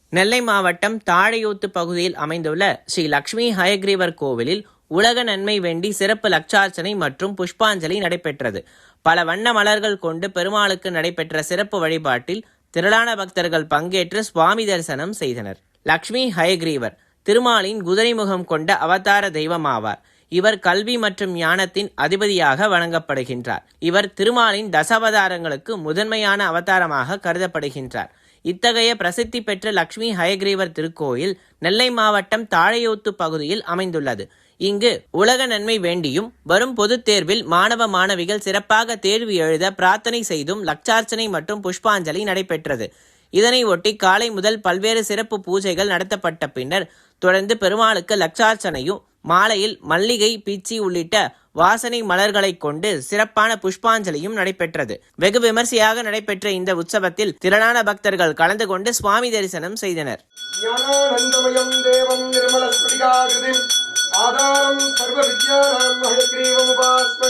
நெல்லை மாவட்டம் தாழையூத்து பகுதியில் அமைந்துள்ள ஸ்ரீ லட்சுமி ஹயக்ரீவர் கோவிலில் உலக நன்மை வேண்டி சிறப்பு லட்சார்ச்சனை மற்றும் புஷ்பாஞ்சலி நடைபெற்றது. பல வண்ண மலர்கள் கொண்டு பெருமாளுக்கு நடைபெற்ற சிறப்பு வழிபாட்டில் திரளான பக்தர்கள் பங்கேற்று சுவாமி தரிசனம் செய்தனர். லட்சுமி ஹயக்ரீவர் திருமாலின் குதிரை முகம் கொண்ட அவதார தெய்வமாவார். இவர் கல்வி மற்றும் ஞானத்தின் அதிபதியாக வணங்கப்படுகின்றார். இவர் திருமாலின் தசாவதாரங்களுக்கு முதன்மையான அவதாரமாக கருதப்படுகின்றார். இத்தகைய பிரசித்தி பெற்ற லட்சுமி ஹயக்ரீவர் திருக்கோயில் நெல்லை மாவட்டம் தாழையூத்து பகுதியில் அமைந்துள்ளது. இங்கு உலக நன்மை வேண்டியும் வரும் பொதுத் தேர்வில் மாணவ மாணவிகள் சிறப்பாக தேர்வு எழுத பிரார்த்தனை செய்தும் லட்சார்ச்சனை மற்றும் புஷ்பாஞ்சலி நடைபெற்றது. இதனை ஒட்டி காலை முதல் பல்வேறு சிறப்பு பூஜைகள் நடத்தப்பட்ட பின்னர் தொடர்ந்து பெருமாளுக்கு லட்சார்ச்சனையும் மாலையில் மல்லிகை, பிச்சி உள்ளிட்ட வாசனை மலர்களை கொண்டு சிறப்பான புஷ்பாஞ்சலியும் நடைபெற்றது. வெகு விமர்சையாக நடைபெற்ற இந்த உற்சவத்தில் திரளான பக்தர்கள் கலந்து கொண்டு சுவாமி தரிசனம் செய்தனர். ஆதாரம் சர்வ வித்யானாம் ஹயக்ரீவம் உபாஸ்மஹே.